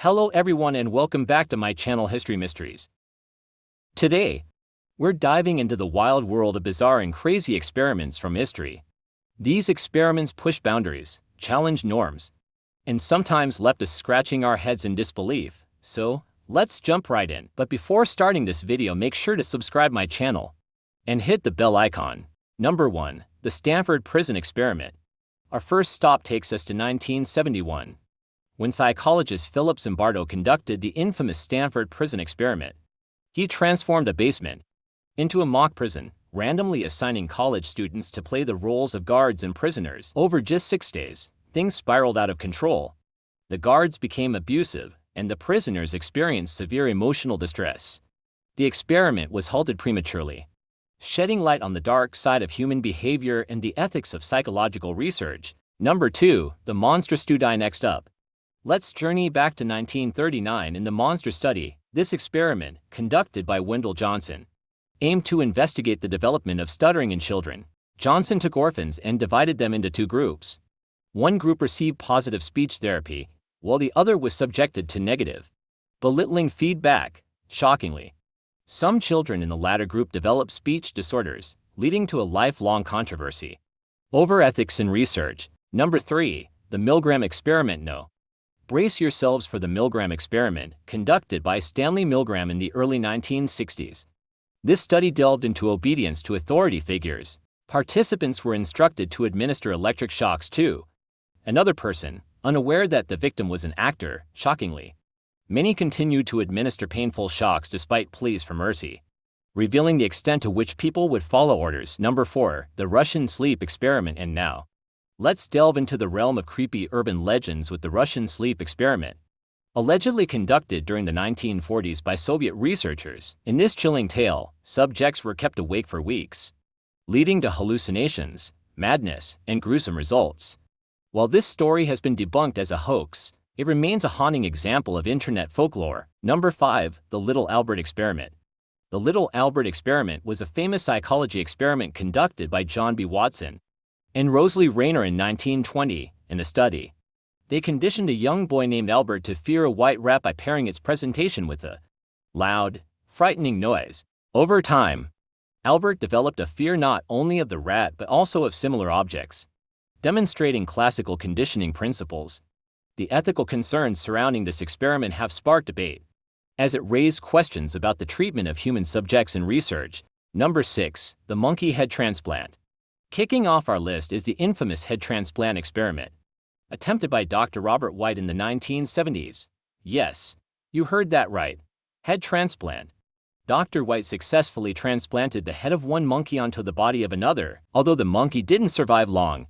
Hello everyone and welcome back to my channel History Mysteries. Today, we're diving into the wild world of bizarre and crazy experiments from history. These experiments push boundaries, challenge norms, and sometimes left us scratching our heads in disbelief. So, let's jump right in. But before starting this video, make sure to subscribe my channel and hit the bell icon. Number 1. The Stanford Prison Experiment. Our first stop takes us to 1971, when psychologist Philip Zimbardo conducted the infamous Stanford Prison Experiment. He transformed a basement into a mock prison, randomly assigning college students to play the roles of guards and prisoners. Over just 6 days, things spiraled out of control. The guards became abusive, and the prisoners experienced severe emotional distress. The experiment was halted prematurely, shedding light on the dark side of human behavior and the ethics of psychological research. Number 2. The Monstrous study. Next up, let's journey back to 1939 in the Monstrous study. This experiment, conducted by Wendell Johnson, aimed to investigate the development of stuttering in children. Johnson took orphans and divided them into 2 groups. One group received positive speech therapy, while the other was subjected to negative, belittling feedback. Shockingly, some children in the latter group developed speech disorders, leading to a lifelong controversy over ethics in research. Number 3. The Milgram Experiment. Brace yourselves for the Milgram Experiment, conducted by Stanley Milgram in the early 1960s. This study delved into obedience to authority figures. Participants were instructed to administer electric shocks to another person, unaware that the victim was an actor. Shockingly, many continued to administer painful shocks despite pleas for mercy, revealing the extent to which people would follow orders. Number 4. The Russian Sleep Experiment. And now, let's delve into the realm of creepy urban legends with the Russian Sleep Experiment, allegedly conducted during the 1940s by Soviet researchers. In this chilling tale, subjects were kept awake for weeks, leading to hallucinations, madness, and gruesome results. While this story has been debunked as a hoax, it remains a haunting example of internet folklore. Number 5. The Little Albert Experiment. The Little Albert Experiment was a famous psychology experiment conducted by John B. Watson and Rosalie Rayner in 1920. In the study, they conditioned a young boy named Albert to fear a white rat by pairing its presentation with a loud, frightening noise. Over time, Albert developed a fear not only of the rat but also of similar objects, demonstrating classical conditioning principles. The ethical concerns surrounding this experiment have sparked debate, as it raised questions about the treatment of human subjects in research. Number 6. The Monkey Head Transplant. Kicking off our list is the infamous head transplant experiment, attempted by Dr. Robert White in the 1970s. Yes, you heard that right. Head transplant. Dr. White successfully transplanted the head of one monkey onto the body of another, although the monkey didn't survive long.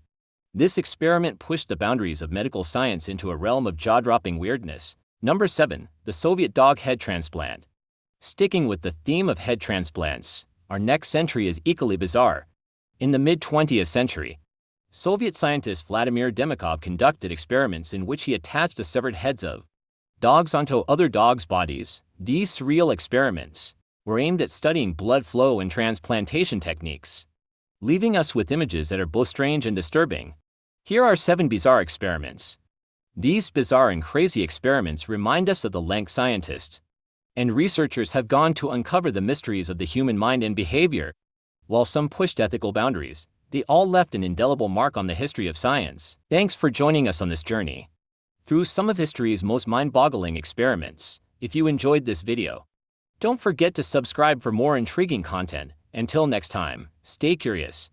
This experiment pushed the boundaries of medical science into a realm of jaw-dropping weirdness. Number 7. The Soviet Dog Head Transplant. Sticking with the theme of head transplants, our next entry is equally bizarre. In the mid-20th century, Soviet scientist Vladimir Demikov conducted experiments in which he attached the severed heads of dogs onto other dogs' bodies. These surreal experiments were aimed at studying blood flow and transplantation techniques, leaving us with images that are both strange and disturbing. Here are 7 bizarre experiments. These bizarre and crazy experiments remind us of the lengths scientists and researchers have gone to uncover the mysteries of the human mind and behavior. While some pushed ethical boundaries, they all left an indelible mark on the history of science. Thanks for joining us on this journey through some of history's most mind-boggling experiments. If you enjoyed this video, don't forget to subscribe for more intriguing content. Until next time, stay curious,